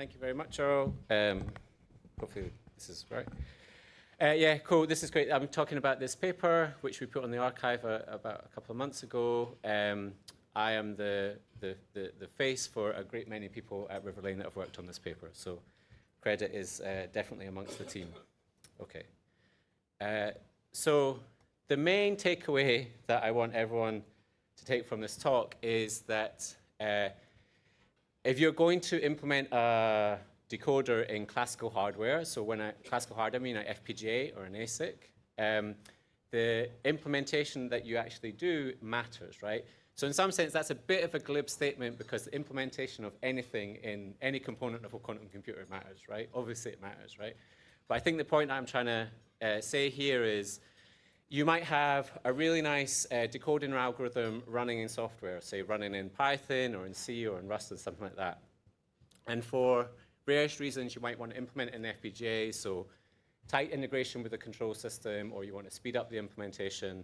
Thank you very much, Earl. Hopefully this is right. Yeah, cool. This is great. I'm talking about this paper, which we put on the archive about a couple of months ago. I am the face for a great many people at River Lane that have worked on this paper. So credit is definitely amongst the team. Okay. So the main takeaway that I want everyone to take from this talk is that if you're going to implement a decoder in classical hardware, so when classical hardware, I mean an FPGA or an ASIC, the implementation that you actually do matters, right? So in some sense, that's a bit of a glib statement because the implementation of anything in any component of a quantum computer matters, right? Obviously it matters, right? But I think the point I'm trying to say here is you might have a really nice decoding algorithm running in software, say running in Python or in C or in Rust or something like that. And for various reasons, you might want to implement an FPGA, so tight integration with the control system, or you want to speed up the implementation.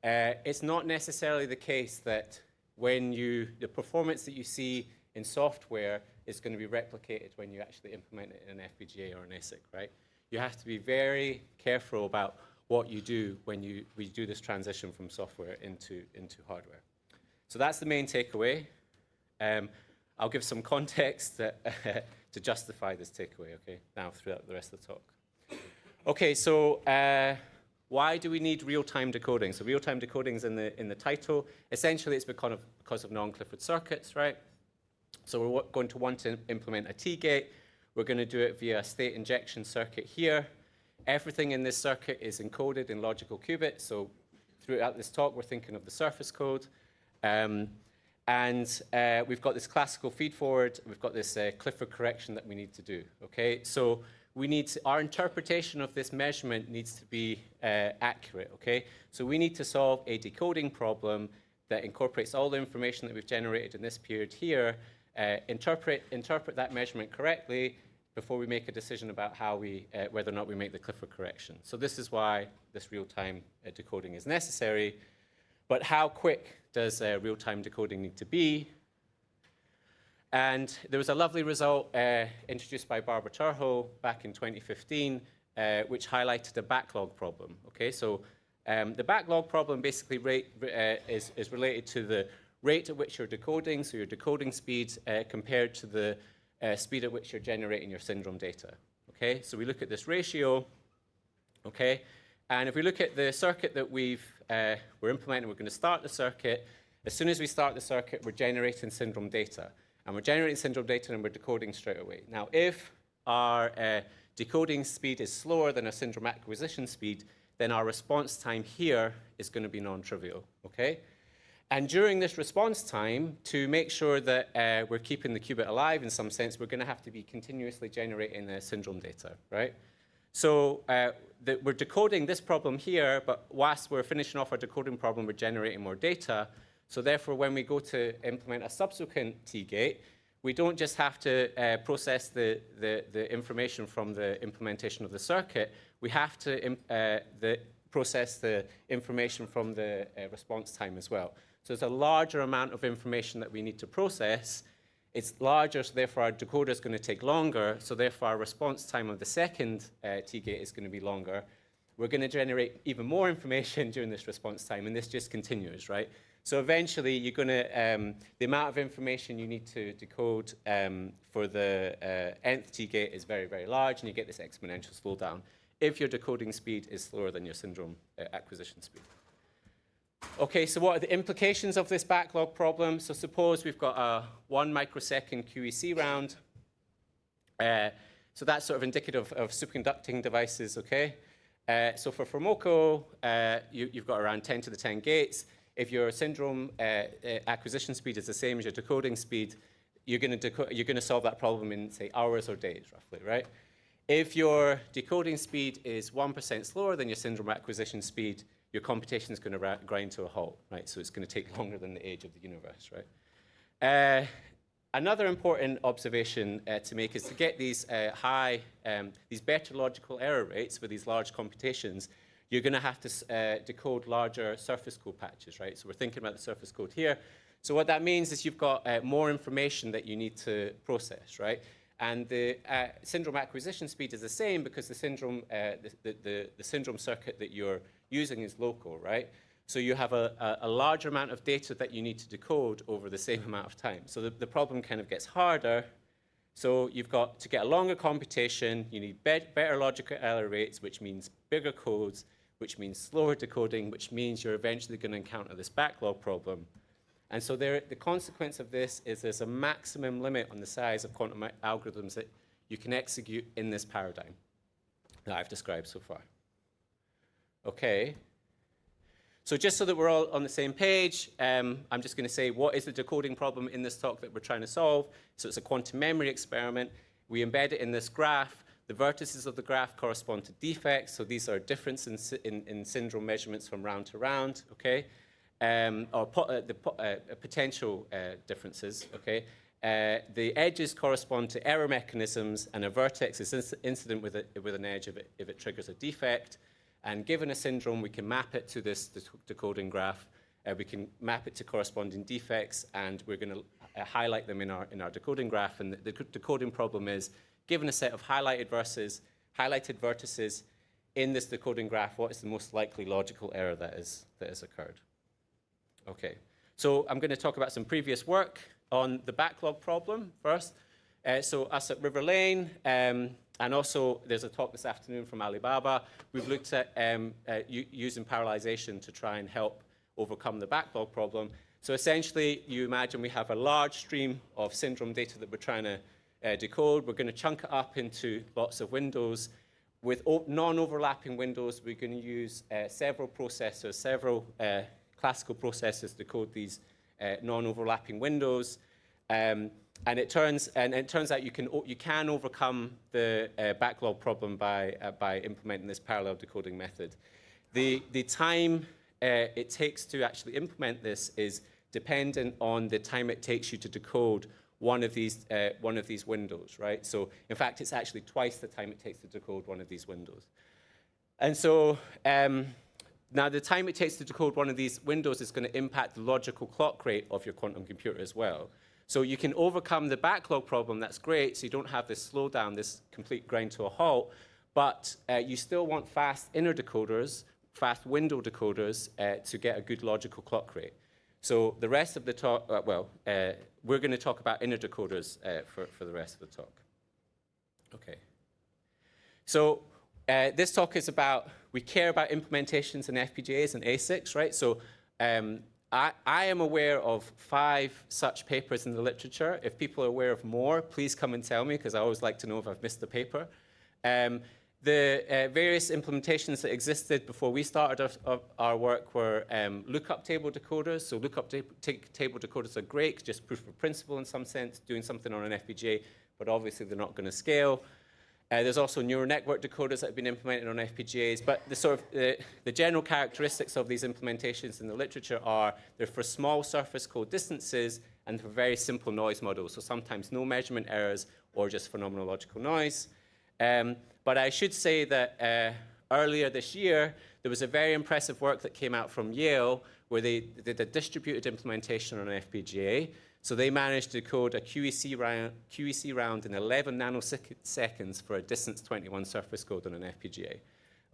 It's not necessarily the case that when the performance that you see in software is going to be replicated when you actually implement it in an FPGA or an ASIC, right? You have to be very careful about what you do when we do this transition from software into hardware. So that's the main takeaway. I'll give some context to justify this takeaway, okay, now throughout the rest of the talk. Okay, so why do we need real-time decoding? So real-time decoding is in the title. Essentially, it's because of non-Clifford circuits, right? So we're going to want to implement a T-gate. We're going to do it via a state injection circuit here. Everything in this circuit is encoded in logical qubits. So throughout this talk, we're thinking of the surface code. And we've got this classical feed-forward. We've got this Clifford correction that we need to do, okay? So our interpretation of this measurement needs to be accurate, okay? So we need to solve a decoding problem that incorporates all the information that we've generated in this period here, interpret that measurement correctly before we make a decision about whether or not we make the Clifford correction. So this is why this real-time decoding is necessary. But how quick does real-time decoding need to be? And there was a lovely result introduced by Barber back in 2015, which highlighted a backlog problem. Okay, so the backlog problem basically is related to the rate at which you're decoding, so your decoding speed compared to the speed at which you're generating your syndrome data. Okay, so we look at this ratio. Okay, and if we look at the circuit that we're implementing, we're going to start the circuit. As soon as we start the circuit, we're generating syndrome data. And we're generating syndrome data and we're decoding straight away. Now, if our decoding speed is slower than our syndrome acquisition speed, then our response time here is going to be non-trivial, okay? And during this response time, to make sure that we're keeping the qubit alive in some sense, we're going to have to be continuously generating the syndrome data, right? So we're decoding this problem here, but whilst we're finishing off our decoding problem, we're generating more data. So therefore, when we go to implement a subsequent T-gate, we don't just have to process the information from the implementation of the circuit. We have to process the information from the response time as well. So it's a larger amount of information that we need to process. It's larger, so therefore our decoder is going to take longer. So therefore our response time of the second T-gate is going to be longer. We're going to generate even more information during this response time, and this just continues, right? So eventually, you're going to the amount of information you need to decode for the nth T-gate is very, very large, and you get this exponential slowdown if your decoding speed is slower than your syndrome acquisition speed. Okay, so what are the implications of this backlog problem? So suppose we've got a 1 microsecond QEC round. So that's sort of indicative of superconducting devices, okay? So for Formoco, you've got around 10 to the 10 gates. If your syndrome acquisition speed is the same as your decoding speed, you're going to solve that problem in, say, hours or days, roughly, right? If your decoding speed is 1% slower than your syndrome acquisition speed, your computation is going to grind to a halt, right? So it's going to take longer than the age of the universe, right? Another important observation to make is to get these these better logical error rates for these large computations, you're going to have to decode larger surface code patches, right? So we're thinking about the surface code here. So what that means is you've got more information that you need to process, right? And the syndrome acquisition speed is the same because the syndrome, the syndrome circuit that you're using is local, right? So you have a larger amount of data that you need to decode over the same amount of time. So the problem kind of gets harder. So you've got to get a longer computation, you need better logical error rates, which means bigger codes, which means slower decoding, which means you're eventually going to encounter this backlog problem. And so the consequence of this is there's a maximum limit on the size of quantum algorithms that you can execute in this paradigm that I've described so far. Okay. So just so that we're all on the same page, I'm just going to say what is the decoding problem in this talk that we're trying to solve. So it's a quantum memory experiment. We embed it in this graph. The vertices of the graph correspond to defects. So these are differences in syndrome measurements from round to round, okay? Potential differences, okay? The edges correspond to error mechanisms, and a vertex is incident with an edge if it triggers a defect. And given a syndrome, we can map it to this decoding graph. We can map it to corresponding defects, and we're going to highlight them in our decoding graph. And the decoding problem is, given a set of highlighted vertices in this decoding graph, what is the most likely logical error that has occurred? Okay, so I'm going to talk about some previous work on the backlog problem first. So us at River Lane, and also there's a talk this afternoon from Alibaba. We've looked at using parallelization to try and help overcome the backlog problem. So essentially, you imagine we have a large stream of syndrome data that we're trying to decode. We're going to chunk it up into lots of windows. With non-overlapping windows, we're going to use several processors, several classical processors to decode these non-overlapping windows. And it turns out you can overcome the backlog problem by implementing this parallel decoding method. The time it takes to actually implement this is dependent on the time it takes you to decode one of these windows, right? So in fact, it's actually twice the time it takes to decode one of these windows. And so now the time it takes to decode one of these windows is going to impact the logical clock rate of your quantum computer as well. So you can overcome the backlog problem, that's great, so you don't have this slowdown, this complete grind to a halt, but you still want fast inner decoders, fast window decoders to get a good logical clock rate. So the rest of the talk, we're going to talk about inner decoders for the rest of the talk. Okay. So this talk is about, we care about implementations in FPGAs and ASICs, right? So I am aware of 5 such papers in the literature. If people are aware of more, please come and tell me, because I always like to know if I've missed the paper. The various implementations that existed before we started our work were lookup table decoders. So lookup table decoders are great, just proof of principle in some sense, doing something on an FPGA, but obviously they're not going to scale. There's also neural network decoders that have been implemented on FPGAs, but the general characteristics of these implementations in the literature are they're for small surface code distances and for very simple noise models, so sometimes no measurement errors or just phenomenological noise. But I should say that earlier this year, there was a very impressive work that came out from Yale where they did a distributed implementation on an FPGA. So they managed to code a QEC round in 11 nanoseconds for a distance 21 surface code on an FPGA.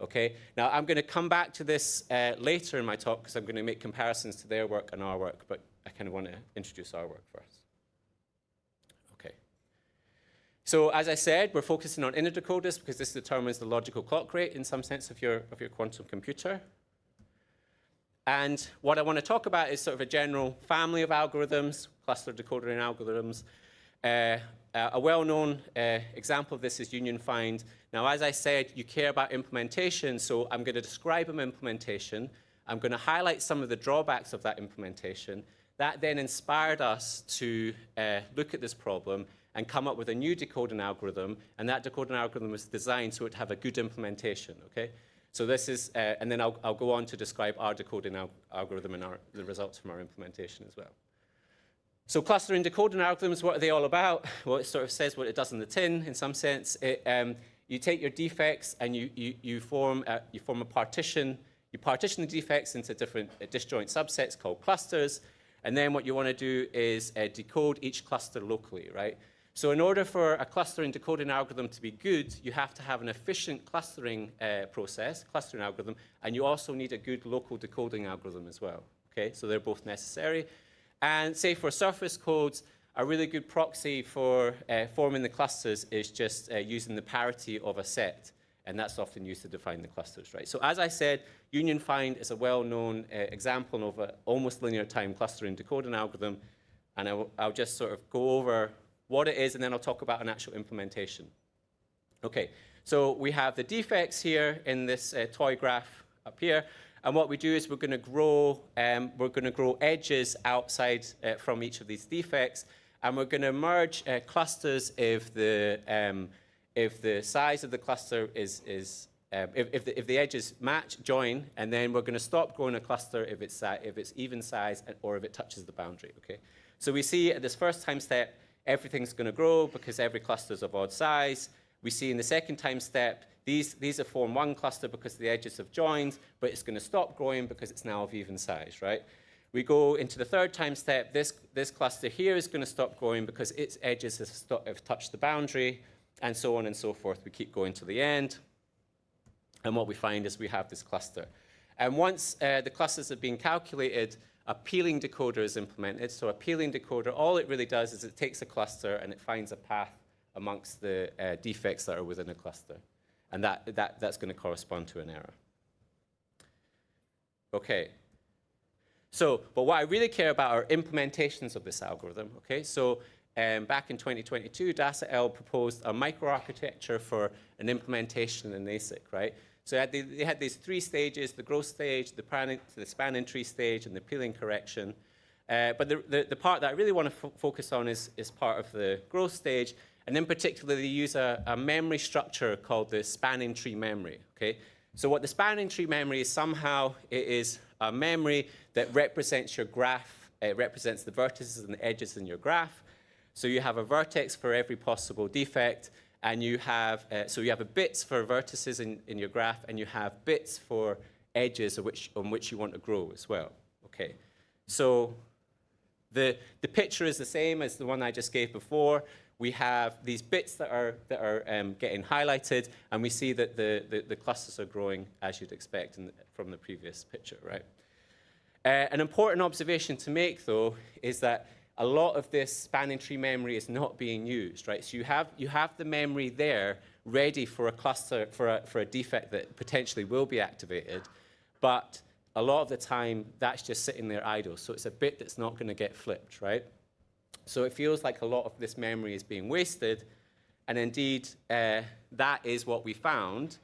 Okay. Now I'm going to come back to this later in my talk because I'm going to make comparisons to their work and our work, but I kind of want to introduce our work first. Okay. So as I said, we're focusing on inner decoders because this determines the logical clock rate in some sense of your quantum computer. And what I want to talk about is sort of a general family of algorithms, cluster decoding algorithms. A well-known example of this is union find. Now, as I said, you care about implementation, so I'm going to describe an implementation. I'm going to highlight some of the drawbacks of that implementation. That then inspired us to look at this problem and come up with a new decoding algorithm, and that decoding algorithm was designed so it would have a good implementation, okay? So this is, and then I'll go on to describe our decoding algorithm and the results from our implementation as well. So clustering decoding algorithms, what are they all about? Well, it sort of says what it does in the tin, in some sense. You take your defects and you form a partition. You partition the defects into different disjoint subsets called clusters. And then what you want to do is decode each cluster locally, right? So in order for a clustering decoding algorithm to be good, you have to have an efficient clustering clustering algorithm, and you also need a good local decoding algorithm as well. Okay, so they're both necessary. And say for surface codes, a really good proxy for forming the clusters is just using the parity of a set, and that's often used to define the clusters, right? So as I said, union find is a well-known example of an almost linear time clustering decoding algorithm, and I'll just sort of go over what it is, and then I'll talk about an actual implementation. Okay, so we have the defects here in this toy graph up here, and what we do is we're going to grow edges outside from each of these defects, and we're going to merge clusters if the size of the cluster is if the edges match, join, and then we're going to stop growing a cluster if it's even size or if it touches the boundary. Okay, so we see at this first time step, everything's going to grow because every cluster is of odd size. We see in the second time step, these have formed one cluster because the edges have joined, but it's going to stop growing because it's now of even size, right? We go into the third time step. This cluster here is going to stop growing because its edges have touched the boundary, and so on and so forth. We keep going to the end. And what we find is we have this cluster. And once the clusters have been calculated, a peeling decoder is implemented. So a peeling decoder, all it really does is it takes a cluster and it finds a path amongst the defects that are within a cluster. And that's going to correspond to an error. Okay. So, but what I really care about are implementations of this algorithm. Okay. So back in 2022, DASA L proposed a microarchitecture for an implementation in ASIC, right? So they had these three stages: the growth stage, the spanning tree stage, and the peeling correction. But the part that I really want to focus on is part of the growth stage, and in particular, they use a memory structure called the spanning tree memory. Okay, so what the spanning tree memory is, somehow it is a memory that represents your graph. It represents the vertices and the edges in your graph. So you have a vertex for every possible defect. And you have, so you have a bits for vertices in your graph, and you have bits for edges on which you want to grow as well. Okay, so the picture is the same as the one I just gave before. We have these bits that are getting highlighted, and we see that the clusters are growing as you'd expect from the previous picture, right? An important observation to make, though, is that a lot of this spanning tree memory is not being used, right? So you have the memory there ready for a cluster, for a defect that potentially will be activated, but a lot of the time that's just sitting there idle. So it's a bit that's not going to get flipped, right? So it feels like a lot of this memory is being wasted, and indeed that is what we found.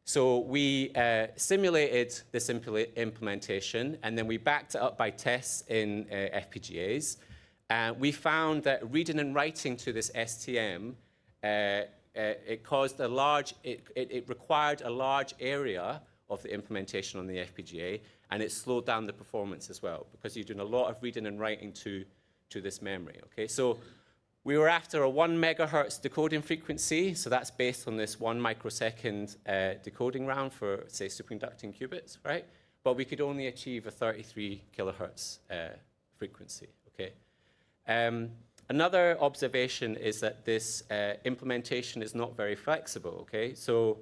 So we simulated this implementation, and then we backed it up by tests in FPGAs. We found that reading and writing to this STM, it required a large area of the implementation on the FPGA, and it slowed down the performance as well, because you're doing a lot of reading and writing to this memory. Okay, so we were after a 1 megahertz decoding frequency, so that's based on this 1 microsecond decoding round for, say, superconducting qubits, right? But we could only achieve a 33 kilohertz frequency. Okay. Another observation is that this implementation is not very flexible, okay? So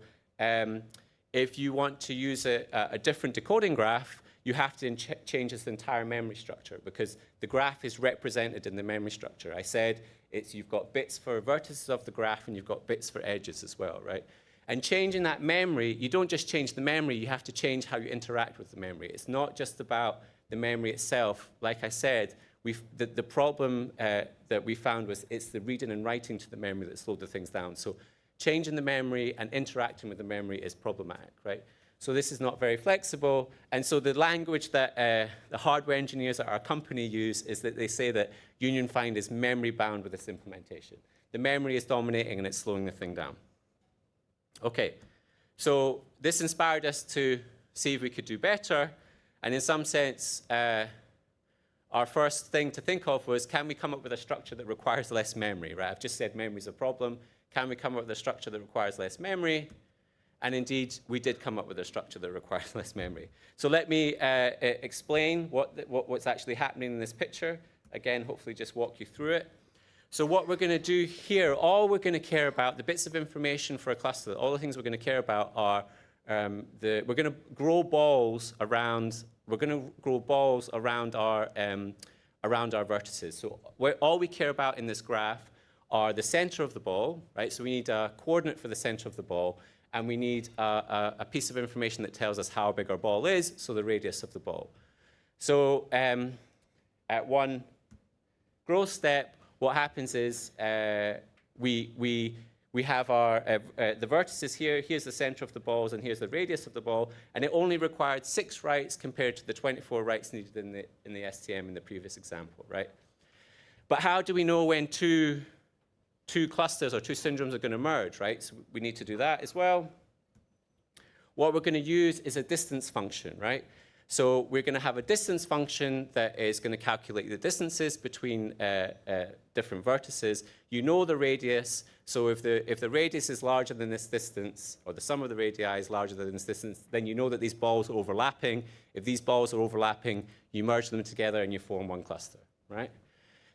if you want to use a different decoding graph, you have to change this entire memory structure, because the graph is represented in the memory structure. I said you've got bits for vertices of the graph, and you've got bits for edges as well, right? And changing that memory, you don't just change the memory, you have to change how you interact with the memory. It's not just about the memory itself. Like I said, the problem that we found was it's the reading and writing to the memory that slowed the things down. So changing the memory and interacting with the memory is problematic, right? So this is not very flexible. And so the language that the hardware engineers at our company use is that they say that union find is memory bound with this implementation. The memory is dominating and it's slowing the thing down. Okay, so this inspired us to see if we could do better. And in some sense, our first thing to think of was, can we come up with a structure that requires less memory, right? I've just said memory is a problem. Can we come up with a structure that requires less memory? And indeed, we did come up with a structure that requires less memory. So let me explain what's actually happening in this picture. Again, hopefully just walk you through it. So what we're going to do here, all we're going to care about, the bits of information for a cluster, all the things we're going to care about are we're going to grow balls around. We're going to grow balls around our vertices. So all we care about in this graph are the center of the ball, right? So we need a coordinate for the center of the ball, and we need a piece of information that tells us how big our ball is, so the radius of the ball. So at one growth step, what happens is we have our the vertices here. Here's the center of the balls, and here's the radius of the ball. And it only required 6 writes compared to the 24 writes needed in the STM in the previous example, right? But how do we know when two clusters or two syndromes are going to merge, right? So we need to do that as well. What we're going to use is a distance function, right? So we're going to have a distance function that is going to calculate the distances between different vertices. You know the radius. So if the radius is larger than this distance, or the sum of the radii is larger than this distance, then you know that these balls are overlapping. If these balls are overlapping, you merge them together and you form one cluster, right?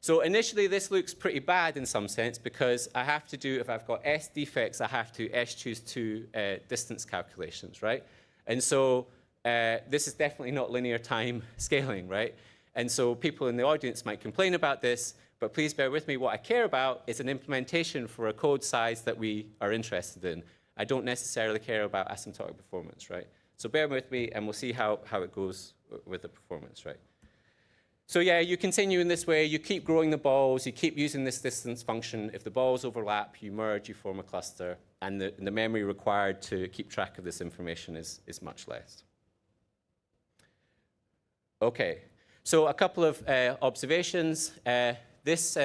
So initially, this looks pretty bad in some sense because I have to do, if I've got S defects, I have to S choose 2 distance calculations, right? And so this is definitely not linear time scaling, right? And so people in the audience might complain about this, but please bear with me. What I care about is an implementation for a code size that we are interested in. I don't necessarily care about asymptotic performance, right? So bear with me, and we'll see how it goes with the performance, right? So yeah, you continue in this way. You keep growing the balls. You keep using this distance function. If the balls overlap, you merge, you form a cluster, and the memory required to keep track of this information is much less. Okay, so a couple of observations. This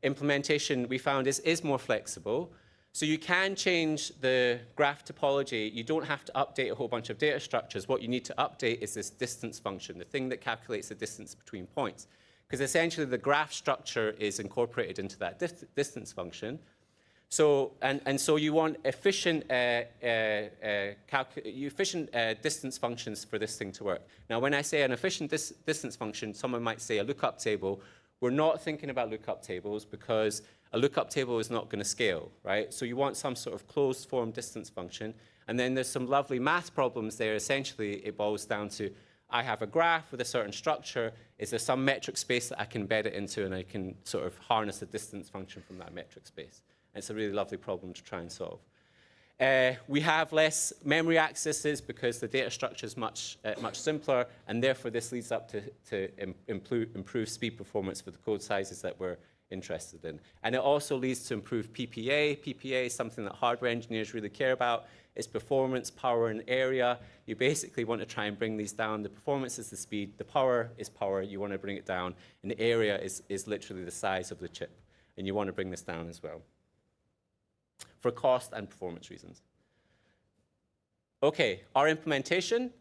implementation we found is more flexible. So you can change the graph topology. You don't have to update a whole bunch of data structures. What you need to update is this distance function, the thing that calculates the distance between points. Because essentially the graph structure is incorporated into that distance function. So, and so you want efficient distance functions for this thing to work. Now, when I say an efficient distance function, someone might say a lookup table. We're not thinking about lookup tables because a lookup table is not going to scale, right? So you want some sort of closed form distance function. And then there's some lovely math problems there. Essentially, it boils down to, I have a graph with a certain structure. Is there some metric space that I can embed it into, and I can sort of harness a distance function from that metric space? And it's a really lovely problem to try and solve. We have less memory accesses because the data structure is much simpler, and therefore this leads up to improve speed performance for the code sizes that we're interested in. And it also leads to improved PPA. PPA is something that hardware engineers really care about. It's performance, power, and area. You basically want to try and bring these down. The performance is the speed. The power is power. You want to bring it down. And the area is literally the size of the chip. And you want to bring this down as well, for cost and performance reasons. Okay, our implementation.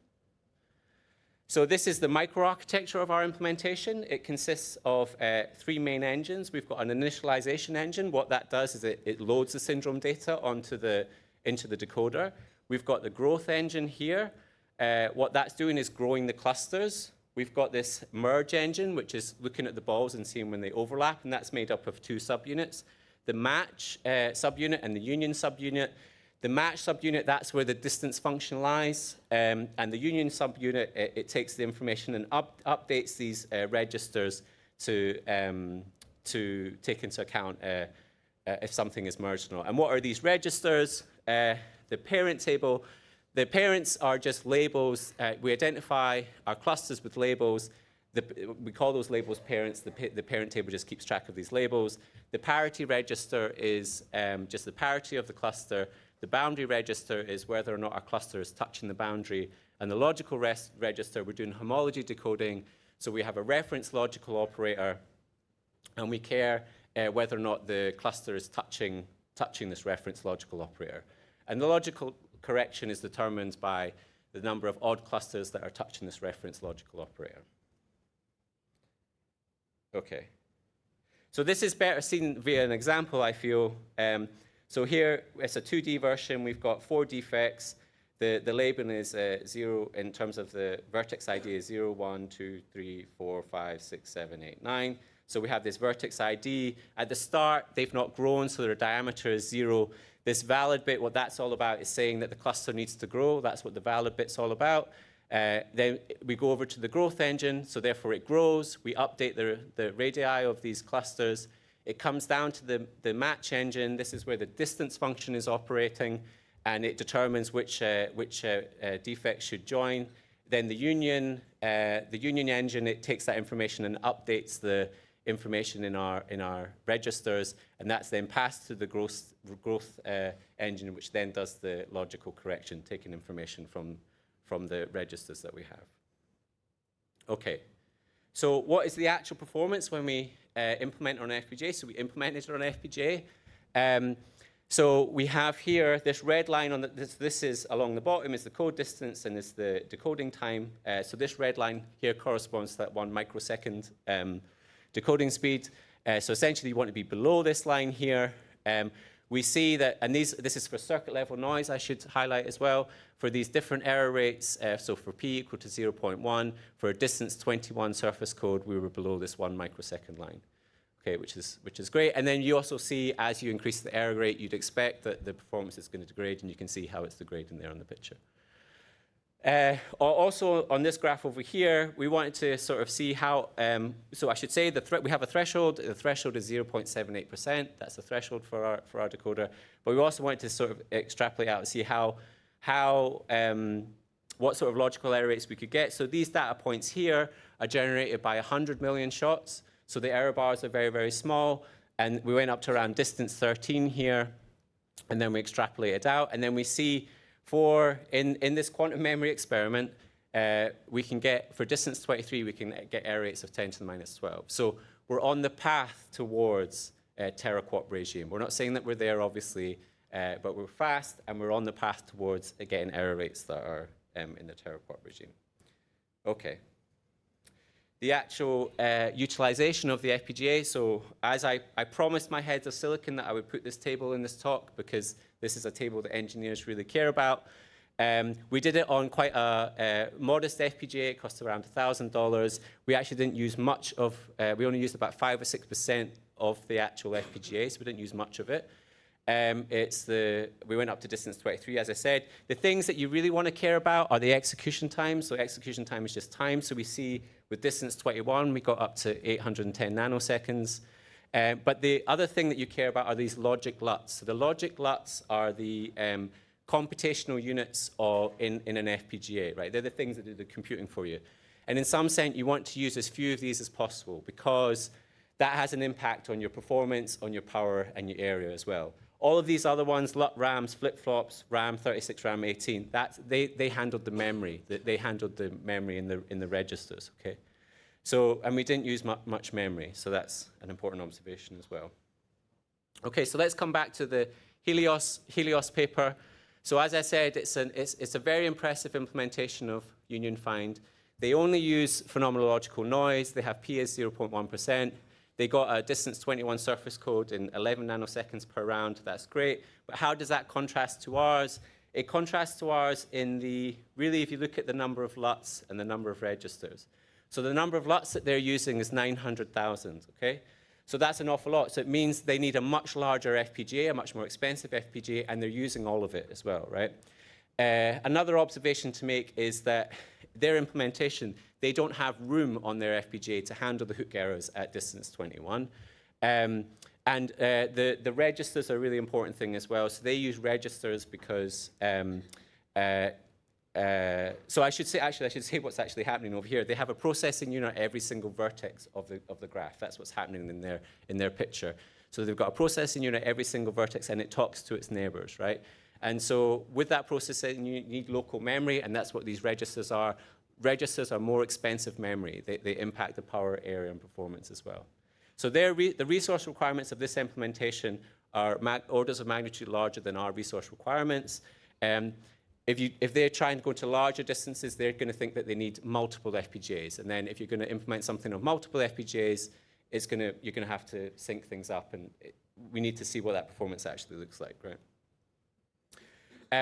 So this is the microarchitecture of our implementation. It consists of 3 main engines. We've got an initialization engine. What that does is it loads the syndrome data into the decoder. We've got the growth engine here. What that's doing is growing the clusters. We've got this merge engine, which is looking at the balls and seeing when they overlap, and that's made up of 2 subunits. The match subunit and the union subunit. The match subunit, that's where the distance function lies. And the union subunit, it takes the information and updates these registers to take into account if something is merged or not. And what are these registers? The parent table. The parents are just labels. We identify our clusters with labels. We call those labels parents. The parent table just keeps track of these labels. The parity register is just the parity of the cluster. The boundary register is whether or not our cluster is touching the boundary. And the logical register, we're doing homology decoding. So we have a reference logical operator, and we care whether or not the cluster is touching this reference logical operator. And the logical correction is determined by the number of odd clusters that are touching this reference logical operator. Okay. So this is better seen via an example, I feel. So here, it's a 2D version. We've got 4 defects. The labeling is 0 in terms of the vertex ID is 0, 1, 2, 3, 4, 5, 6, 7, 8, 9. So we have this vertex ID. At the start, they've not grown, so their diameter is 0. This valid bit, what that's all about is saying that the cluster needs to grow. That's what the valid bit's all about. Then we go over to the growth engine, so therefore it grows. We update the radii of these clusters. It comes down to the match engine. This is where the distance function is operating, and it determines which defects should join. Then the union engine, it takes that information and updates the information in our registers, and that's then passed to the growth engine, which then does the logical correction, taking information from the registers that we have. Okay, so what is the actual performance when we implement on an FPGA? So we implemented it on an FPGA. So we have here this red line on this is along the bottom is the code distance and is the decoding time. So this red line here corresponds to that 1 microsecond decoding speed. So essentially you want to be below this line here. We see that, and this is for circuit level noise, I should highlight as well, for these different error rates. So for P equal to 0.1, for a distance 21 surface code, we were below this 1 microsecond line. Okay, which is great. And then you also see, as you increase the error rate, you'd expect that the performance is going to degrade, and you can see how it's degrading there on the picture. Also, on this graph over here, we wanted to sort of see how, so I should say we have a threshold. The threshold is 0.78%. That's the threshold for our decoder. But we also wanted to sort of extrapolate out and see what sort of logical error rates we could get. So these data points here are generated by 100 million shots. So the error bars are very, very small. And we went up to around distance 13 here. And then we extrapolated out. And then we see in this quantum memory experiment, we can get, for distance 23, we can get error rates of 10 to the minus 12. So we're on the path towards a teraquark regime. We're not saying that we're there, obviously, but we're fast, and we're on the path towards getting error rates that are in the teraquark regime. Okay. The actual utilization of the FPGA. So as I promised my heads of silicon that I would put this table in this talk, because this is a table that engineers really care about. We did it on quite a modest FPGA. It cost around $1,000. We actually didn't use much of, we only used about 5 or 6% of the actual FPGA, so we didn't use much of it. We went up to distance 23, as I said. The things that you really want to care about are the execution time. So execution time is just time. So we see with distance 21, we got up to 810 nanoseconds. But the other thing that you care about are these logic LUTs. So the logic LUTs are the computational units in an FPGA, right? They're the things that do the computing for you. And in some sense, you want to use as few of these as possible, because that has an impact on your performance, on your power, and your area as well. All of these other ones, LUT RAMs, flip-flops, RAM 36, RAM 18, they handled the memory. They handled the memory in the registers, okay? So, and we didn't use much memory, so that's an important observation as well. Okay, so let's come back to the Helios paper. So as I said, it's a very impressive implementation of union find. They only use phenomenological noise. They have P as 0.1%. They got a distance 21 surface code in 11 nanoseconds per round. That's great. But how does that contrast to ours? It contrasts to ours really, if you look at the number of LUTs and the number of registers. So the number of LUTs that they're using is 900,000, okay? So that's an awful lot. So it means they need a much larger FPGA, a much more expensive FPGA, and they're using all of it as well, right? Another observation to make is that their implementation, they don't have room on their FPGA to handle the hook errors at distance 21. The registers are a really important thing as well. So they use registers because, so I should say what's actually happening over here. They have a processing unit at every single vertex of the graph. That's what's happening in their picture. So they've got a processing unit at every single vertex, and it talks to its neighbors, right? And so with that processing, you need local memory, and that's what these registers are. Registers are more expensive memory. They impact the power, area, and performance as well. So the resource requirements of this implementation are orders of magnitude larger than our resource requirements. If they're trying to go to larger distances, they're going to think that they need multiple FPGAs. And then if you're going to implement something of multiple FPGAs, you're going to have to sync things up. And we need to see what that performance actually looks like, right?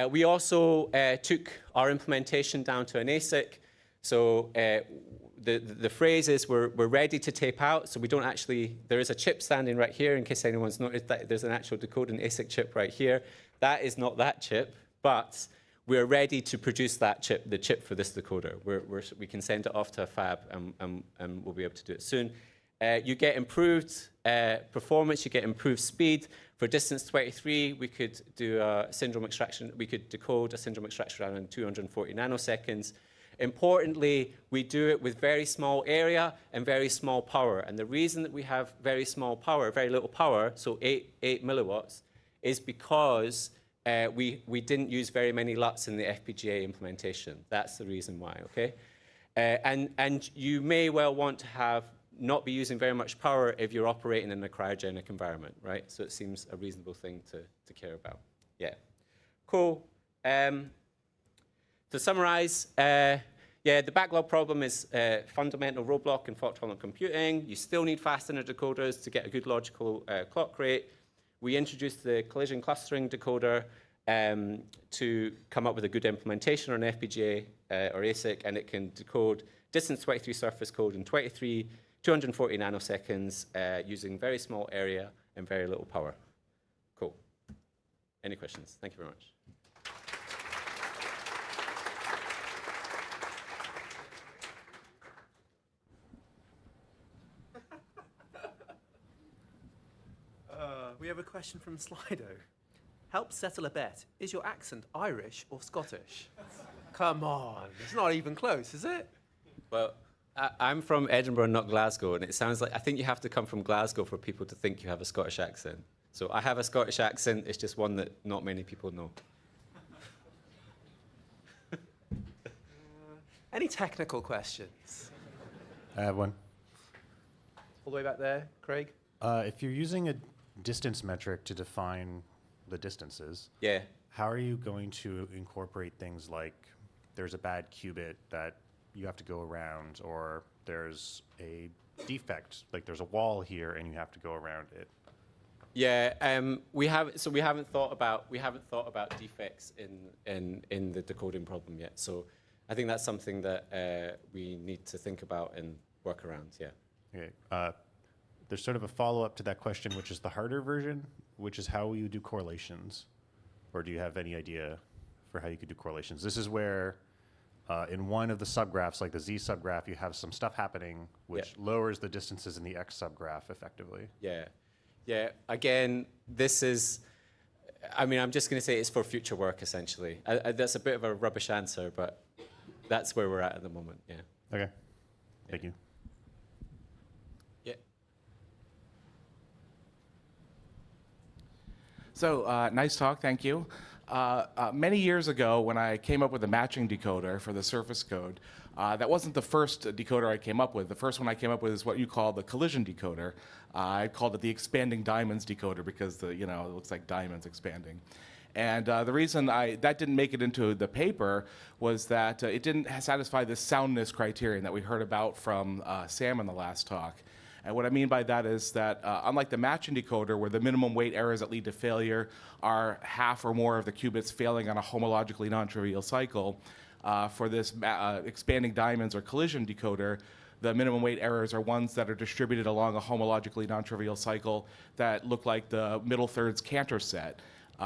We also took our implementation down to an ASIC. So the phrase is we're ready to tape out, so we don't actually, there is a chip standing right here in case anyone's noticed that there's an actual decoding ASIC chip right here. That is not that chip, but we're ready to produce that chip, the chip for this decoder. We can send it off to a fab and we'll be able to do it soon. You get improved performance, you get improved speed. For distance 23, we could do a syndrome extraction, we could decode a syndrome extraction around 240 nanoseconds. Importantly, we do it with very small area and very small power. And the reason that we have very small power, very little power, so 8 milliwatts, is because we didn't use very many LUTs in the FPGA implementation. That's the reason why, okay? And you may well want to not be using very much power if you're operating in a cryogenic environment, right? So it seems a reasonable thing to care about. Yeah, cool. To summarize, the backlog problem is a fundamental roadblock in fault-tolerant computing. You still need fast decoders to get a good logical clock rate. We introduced the collision clustering decoder to come up with a good implementation on FPGA or ASIC, and it can decode distance 23 surface code in 240 nanoseconds using very small area and very little power. Cool. Any questions? Thank you very much. We have a question from Slido. Help settle a bet. Is your accent Irish or Scottish? Come on, it's not even close, is it? Well, I'm from Edinburgh, not Glasgow, and it sounds like, I think you have to come from Glasgow for people to think you have a Scottish accent. So I have a Scottish accent, it's just one that not many people know. Any technical questions? I have one. All the way back there, Craig? If you're using a distance metric to define the distances, yeah, how are you going to incorporate things like there's a bad qubit that you have to go around, or there's a defect, like there's a wall here and you have to go around it? Yeah, we haven't thought about defects in the decoding problem yet. So I think that's something that we need to think about and work around. Yeah. Okay. There's sort of a follow-up to that question, which is the harder version, which is how you do correlations. Or do you have any idea for how you could do correlations? This is where in one of the subgraphs, like the Z subgraph, you have some stuff happening which lowers the distances in the X subgraph effectively. Yeah. Yeah. Again, this is, I mean, I'm just going to say it's for future work, essentially. That's a bit of a rubbish answer, but that's where we're at the moment. Yeah. Okay. Thank you. So, nice talk, thank you. Many years ago, when I came up with a matching decoder for the surface code, that wasn't the first decoder I came up with. The first one I came up with is what you call the collision decoder. I called it the expanding diamonds decoder because it looks like diamonds expanding. And the reason that didn't make it into the paper was that it didn't satisfy the soundness criterion that we heard about from Sam in the last talk. And what I mean by that is that unlike the matching decoder, where the minimum weight errors that lead to failure are half or more of the qubits failing on a homologically non-trivial cycle, for this expanding diamonds or collision decoder, the minimum weight errors are ones that are distributed along a homologically non-trivial cycle that look like the middle thirds Cantor set,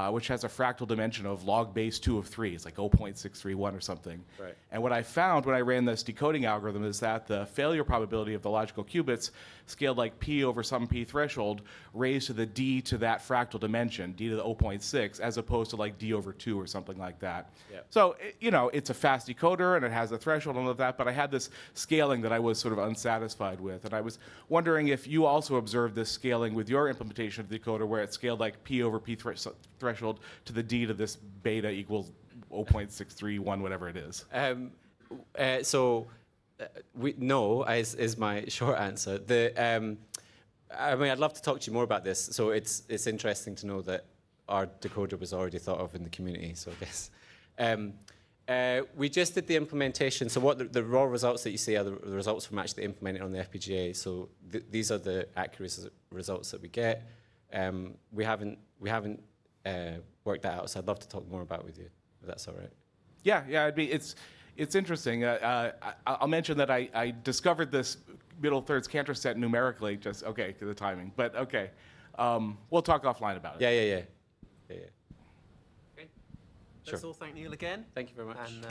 which has a fractal dimension of log base 2 of 3. It's like 0.631 or something. Right. And what I found when I ran this decoding algorithm is that the failure probability of the logical qubits scaled like p over some p threshold raised to the d to that fractal dimension, d to the 0.6, as opposed to like d over 2 or something like that. Yep. So, it's a fast decoder and it has a threshold and all of that, but I had this scaling that I was sort of unsatisfied with. And I was wondering if you also observed this scaling with your implementation of the decoder where it scaled like p over p threshold to the d to this beta equals 0.631, whatever it is. No is my short answer. I'd love to talk to you more about this. So it's interesting to know that our decoder was already thought of in the community. So I guess we just did the implementation. So what the raw results that you see are the results from actually implementing on the FPGA. So these are the accuracy results that we get. We haven't worked that out. So I'd love to talk more about it with you, if that's all right. Yeah, It's interesting. I'll mention that I discovered this middle thirds cantor set numerically, just, okay, the timing. But, okay. We'll talk offline about it. Yeah. Okay. Let's all thank Neil again. Thank you very much. And